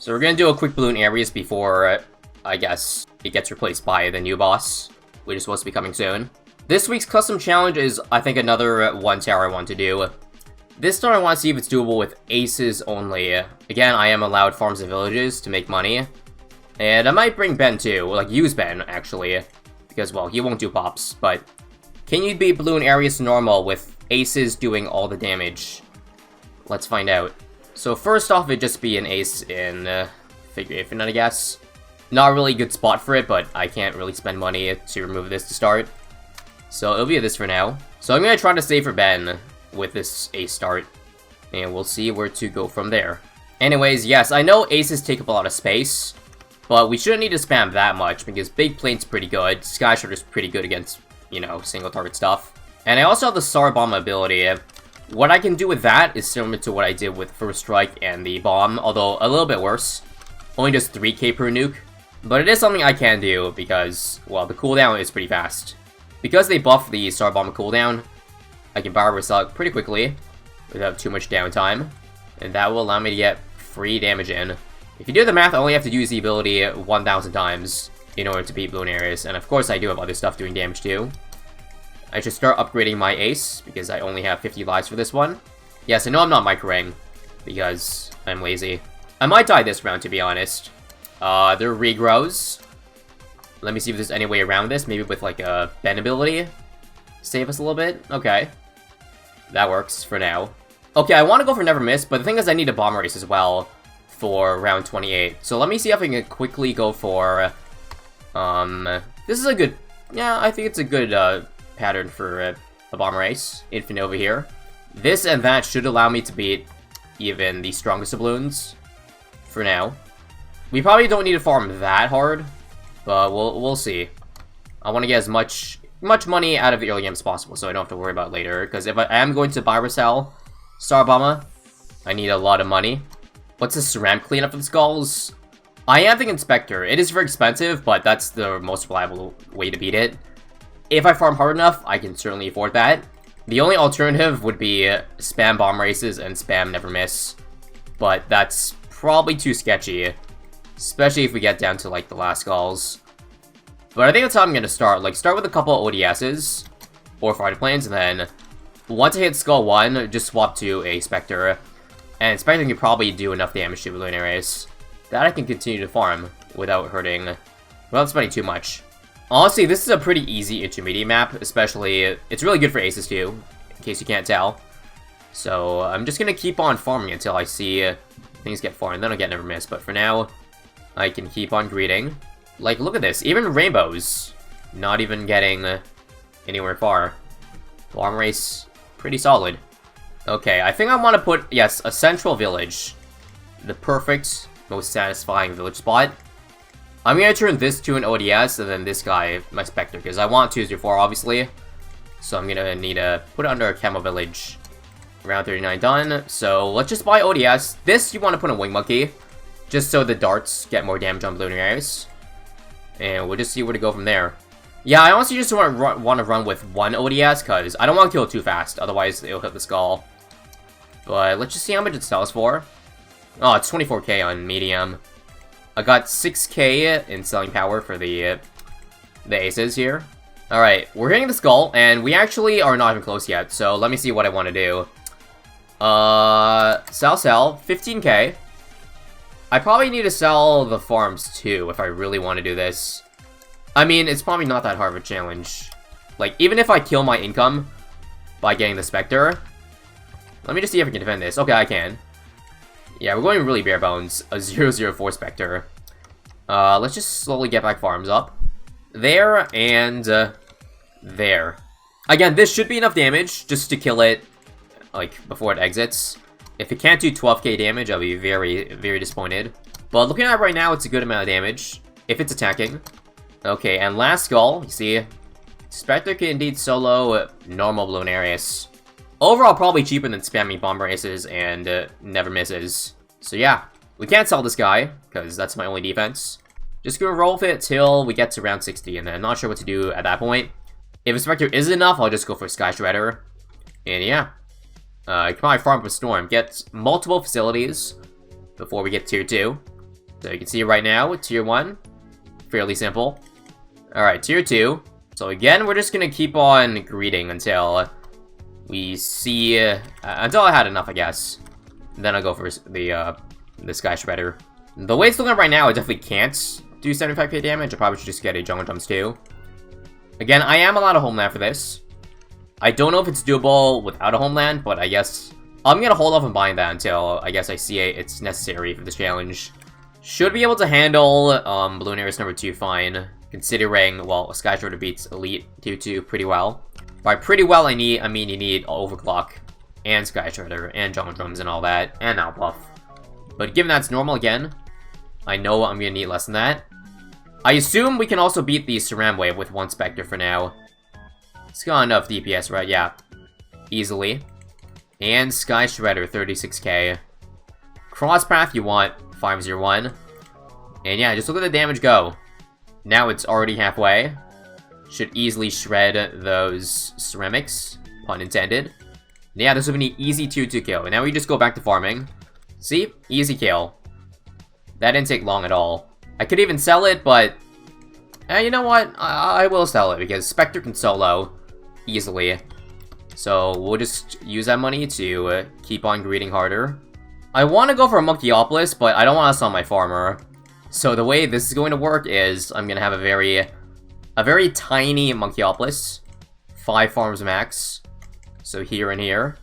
So we're gonna do a quick Bloonarius before, I guess, it gets replaced by the new boss, which is supposed to be coming soon. This week's custom challenge is, I think, another one tower I want to do. This time I want to see if it's doable with aces only. Again, I am allowed farms and villages to make money. And I might bring Ben too, like use Ben, actually. Because, well, he won't do pops, but... Can you beat Bloonarius normal with aces doing all the damage? Let's find out. So first off, it'd just be an ace in Figure Infinite, I guess. Not a really good spot for it, but I can't really spend money to remove this to start. So it'll be this for now. So I'm gonna try to save for Ben with this ace start. And we'll see where to go from there. Anyways, yes, I know aces take up a lot of space. But we shouldn't need to spam that much, because Big Plane's pretty good. Sky Shredder's pretty good against, you know, single target stuff. And I also have the Star Bomb ability. What I can do with that is similar to what I did with First Strike and the Bomb, although a little bit worse. Only just 3k per nuke. But it is something I can do because, well, the cooldown is pretty fast. Because they buff the Star Bomb cooldown, I can Barber Slug pretty quickly without too much downtime. And that will allow me to get free damage in. If you do the math, I only have to use the ability 1,000 times in order to beat Bloonarius. And of course, I do have other stuff doing damage too. I should start upgrading my ace, because I only have 50 lives for this one. Yes, I know I'm not microing, because I'm lazy. I might die this round, to be honest. There regrows. Let me see if there's any way around this, maybe with like a Ben ability. Save us a little bit? Okay. That works for now. Okay, I want to go for Never Miss, but the thing is I need a Bomb Race as well for round 28. So let me see if I can quickly go for... this is a good... Yeah, I think it's a good, pattern for a Bomb Race. Infinite over here. This and that should allow me to beat even the strongest of balloons. For now. We probably don't need to farm that hard, but we'll see. I want to get as much money out of the early game as possible, so I don't have to worry about it later. Because if I am going to buy or sell Star Bomber, I need a lot of money. What's this ramp cleanup for the skulls? I am thinking Spectre. It is very expensive, but that's the most reliable way to beat it. If I farm hard enough, I can certainly afford that. The only alternative would be spam Bomb Races and spam Never Miss. But that's probably too sketchy. Especially if we get down to, like, the last skulls. But I think that's how I'm going to start. Like, start with a couple ODSs. Or Fighter Planes, and then... Once I hit Skull 1, just swap to a Spectre. And Spectre can probably do enough damage to Bloonarius that I can continue to farm without hurting... without spending too much. Honestly, this is a pretty easy intermediate map, especially... It's really good for aces too, in case you can't tell. So, I'm just gonna keep on farming until I see things get far, and then I'll get Never Miss. But for now, I can keep on greeting. Like, look at this. Even Rainbows, not even getting anywhere far. Bomb Race, pretty solid. Okay, I think I want to put, yes, a central village. The perfect, most satisfying village spot. I'm going to turn this to an ODS, and then this guy, my Spectre, because I want 204, obviously. So I'm going to need to put it under a Camo Village. Round 39 done, so let's just buy ODS. This you want to put a Wing Monkey, just so the darts get more damage on Bloonarius. And we'll just see where to go from there. Yeah, I honestly just want to run with one ODS, because I don't want to kill it too fast, otherwise it'll hit the skull. But let's just see how much it sells for. Oh, it's 24k on medium. I got 6k in selling power for the aces here. Alright, we're hitting the skull, and we actually are not even close yet, so let me see what I want to do. Sell, 15k. I probably need to sell the farms too, if I really want to do this. I mean, it's probably not that hard of a challenge. Like, even if I kill my income by getting the Spectre... Let me just see if I can defend this. Okay, I can. Yeah, we're going really bare bones. A 004 Spectre. Let's just slowly get back farms up. There, and there. Again, this should be enough damage just to kill it, like, before it exits. If it can't do 12k damage, I'll be very, very disappointed. But looking at it right now, it's a good amount of damage, if it's attacking. Okay, and last skull, you see, Spectre can indeed solo normal Bloonarius. Overall, probably cheaper than spamming Bomb Races and Never Misses. So yeah, we can't sell this guy, because that's my only defense. Just gonna roll with it till we get to round 60, and then I'm not sure what to do at that point. If a Spectre isn't enough, I'll just go for Sky Shredder. And yeah, you can probably farm up a Storm. Get multiple facilities before we get tier 2. So you can see right now, Tier 1, fairly simple. Alright, Tier 2. So again, we're just gonna keep on greeting until we see... until I had enough, I guess. Then I'll go for the Sky Shredder. The way it's looking right now, I definitely can't do 75k damage. I probably should just get a Jungle Jumps too. Again, I am allowed a Homeland for this. I don't know if it's doable without a Homeland, but I guess... I'm gonna hold off on buying that until I guess I see it's necessary for this challenge. Should be able to handle Bloonarius number 2 fine, considering, well, Sky Shredder beats Elite Tier 2 pretty well. By pretty well, I mean you need Overclock, and Sky Shredder, and Jungle Drums and all that, and Outbuff. But given that's normal again, I know I'm gonna need less than that. I assume we can also beat the Ceram Wave with 1 Spectre for now. It's got enough DPS, right? Yeah. Easily. And Sky Shredder, 36k. Cross Path, you want 501. And yeah, just look at the damage go. Now it's already halfway. Should easily shred those ceramics, pun intended. Yeah, this would be an easy 2-2 kill. And now we just go back to farming. See? Easy kill. That didn't take long at all. I could even sell it, but... you know what? I will sell it, because Spectre can solo easily. So we'll just use that money to keep on greeting harder. I want to go for a Monkeyopolis, but I don't want to sell my farmer. So the way this is going to work is I'm going to have a very tiny Monkeyopolis. 5 farms max. So here and here.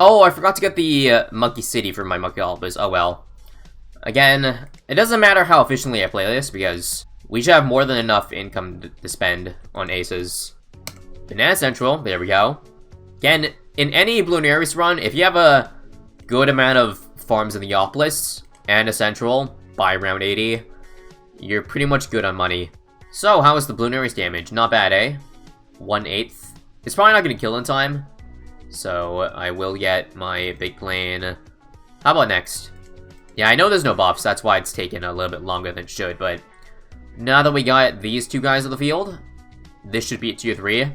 Oh, I forgot to get the Monkey City for my Monkeyopolis. Oh well. Again, it doesn't matter how efficiently I play this, because we should have more than enough income to spend on aces. Banana Central, there we go. Again, in any Bloonarius run, if you have a good amount of farms in the Yopolis and a Central by round 80, you're pretty much good on money. So, how is the Bloonarius damage? Not bad, eh? 1/8. It's probably not going to kill in time, so I will get my big plane. How about next? Yeah, I know there's no buffs, that's why it's taken a little bit longer than it should, but now that we got these 2 guys on the field, this should be at Tier 3.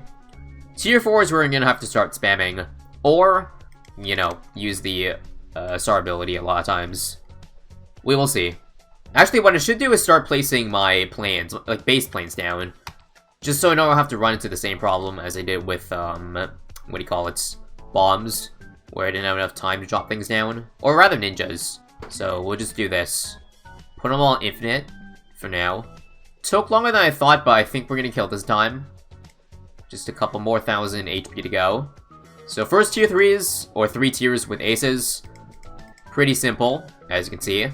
Tier 4 is where I'm going to have to start spamming, or, you know, use the SAR ability a lot of times. We will see. Actually, what I should do is start placing my planes, like base planes down, just so I don't have to run into the same problem as I did with, what do you call it, bombs, where I didn't have enough time to drop things down, or rather ninjas. So we'll just do this. Put them all on infinite, for now. Took longer than I thought, but I think we're going to kill this time. Just a couple more 1,000 HP to go. So first Tier 3s, or 3 tiers with aces. Pretty simple, as you can see.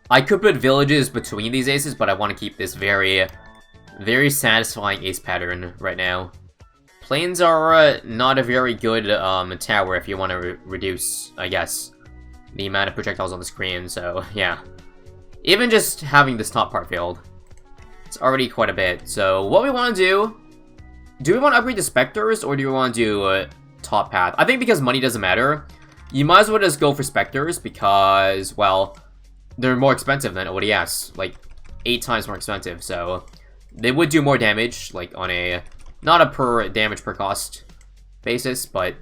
I could put villages between these aces, but I want to keep this very satisfying ace pattern right now. Planes are not a very good tower if you want to reduce, I guess, the amount of projectiles on the screen, so yeah. Even just having this top part filled, it's already quite a bit. So what we want to do we want to upgrade the Spectres, or do we want to do top path? I think because money doesn't matter, you might as well just go for Spectres, because, well, they're more expensive than ODS, like 8 times more expensive, so they would do more damage, like on a, not a per damage per cost basis, but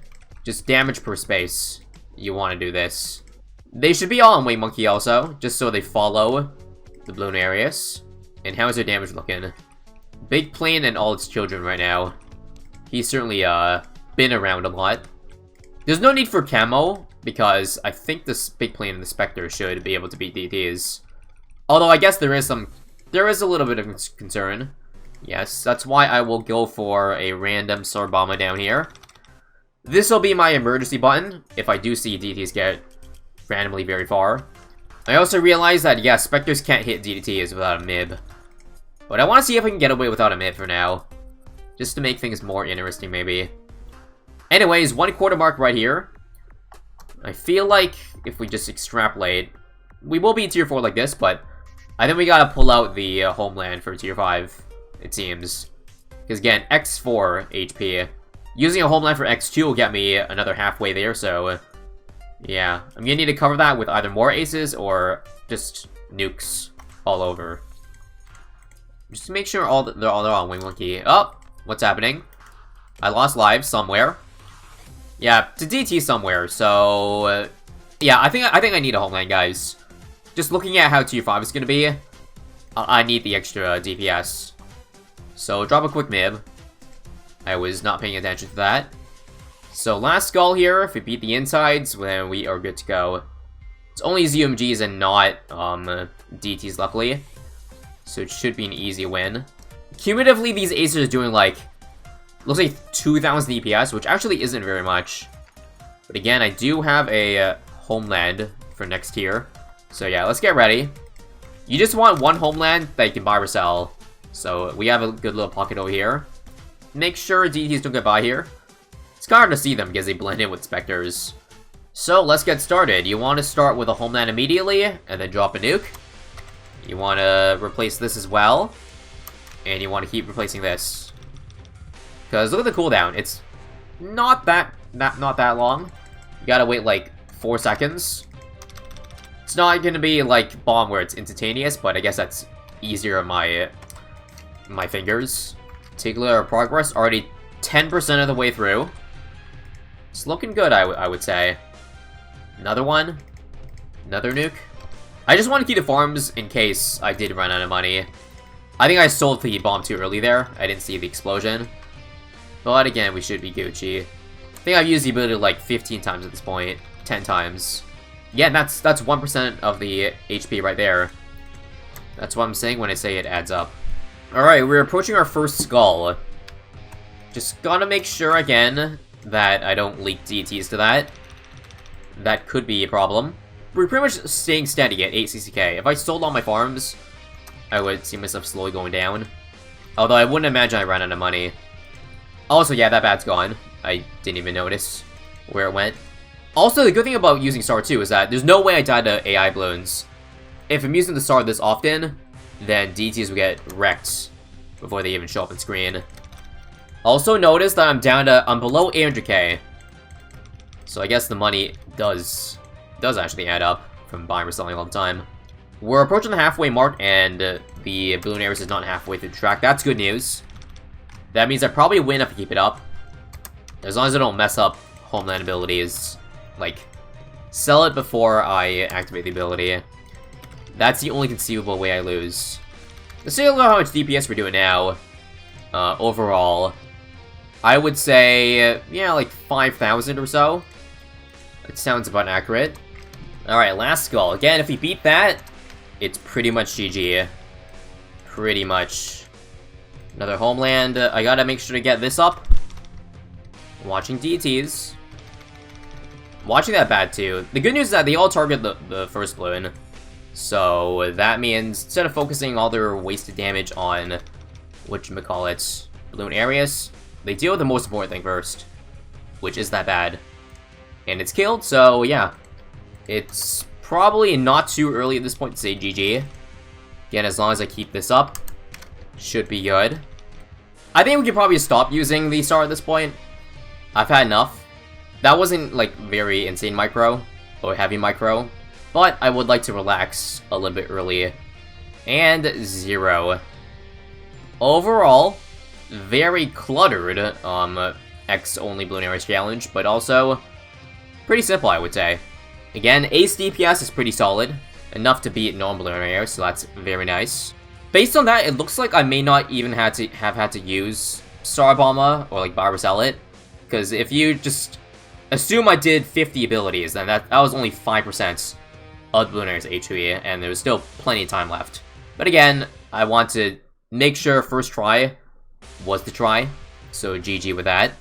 just damage per space. You want to do this. They should be all on Wing Monkey also, just so they follow the Bloonarius. And how is their damage looking? Big Plane and all its children right now. He's certainly been around a lot. There's no need for camo, because I think this Big Plane and the Spectre should be able to beat DTs. Although I guess there is a little bit of concern. Yes, that's why I will go for a random Sorbama down here. This will be my emergency button, if I do see DTs get randomly very far. I also realize that, yeah, Spectres can't hit DTs without a MIB. But I want to see if I can get away without a MIB for now. Just to make things more interesting, maybe. Anyways, 1/4 mark right here. I feel like if we just extrapolate, we will be Tier 4 like this, but I think we gotta pull out the Homeland for Tier 5, it seems. Because again, X4 HP. Using a Homeland for X2 will get me another halfway there, so yeah. I'm gonna need to cover that with either more aces or just nukes all over. Just to make sure they're all on Wing Monkey. Oh, what's happening? I lost lives somewhere. Yeah, to DT somewhere, so yeah, I think I need a Homeland, guys. just looking at how tier 5 is going to be, I need the extra DPS. So drop a quick nib. I was not paying attention to that. So last skull here, if we beat the insides, then we are good to go. It's only ZMGs and not DTs, luckily. So it should be an easy win. Cumulatively, these aces are doing like, looks like 2,000 DPS, which actually isn't very much. But again, I do have a homeland for next tier. So yeah, let's get ready. You just want one homeland that you can buy or sell. So we have a good little pocket over here. Make sure DTs don't get by here. It's kind of hard to see them because they blend in with specters. So let's get started. You want to start with a homeland immediately, and then drop a nuke. You want to replace this as well. And you want to keep replacing this. Because look at the cooldown. It's not that long. You gotta wait like 4 seconds. It's not gonna be like bomb where it's instantaneous, but I guess that's easier on my fingers. Take a look at our progress. Already 10% of the way through. It's looking good, I would say. Another one. Another nuke. I just want to keep the farms in case I did run out of money. I think I sold the bomb too early there. I didn't see the explosion. But again, we should be Gucci. I think I've used the ability like 15 times at this point. 10 times. Yeah, that's 1% of the HP right there. That's what I'm saying when I say it adds up. Alright, we're approaching our first skull. Just gotta make sure again that I don't leak DTs to that. That could be a problem. We're pretty much staying steady at 8 CCK. If I sold all my farms, I would see myself slowly going down. Although I wouldn't imagine I ran out of money. Also, yeah, that bat's gone. I didn't even notice where it went. Also, the good thing about using Star 2 is that there's no way I died to AI Bloons. If I'm using the Star this often, then DTs will get wrecked before they even show up on screen. Also notice that I'm below 800k. So I guess the money does actually add up from buying or selling all the time. We're approaching the halfway mark, and the Bloonarius is not halfway through the track. That's good news. That means I probably win if I keep it up. As long as I don't mess up homeland abilities. Like, sell it before I activate the ability. That's the only conceivable way I lose. Let's see how much DPS we're doing now. Overall. I would say, yeah, like 5,000 or so. That sounds about accurate. Alright, last skull. Again, if we beat that, it's pretty much GG. Pretty much. Another homeland. I gotta make sure to get this up. Watching DTs. Watching that bad too. The good news is that they all target the first balloon. So that means instead of focusing all their wasted damage on whatchamacallit, Bloonarius, they deal with the most important thing first. Which is that bad. And it's killed, so yeah. It's probably not too early at this point to say GG. Again, as long as I keep this up, should be good. I think we could probably stop using the star at this point. I've had enough. That wasn't, like, very insane micro, or heavy micro, but I would like to relax a little bit early. And 0. Overall, very cluttered, X-only Bloonarius challenge, but also pretty simple, I would say. Again, ace DPS is pretty solid, enough to beat non-Bloonarius, so that's very nice. Based on that, it looks like I may not even have had to use Star Bomber, or like buy or sell it, because if you just assume I did 50 abilities, then that was only 5% of Bloonarius HP, and there was still plenty of time left. But again, I want to make sure first try was the try, so GG with that.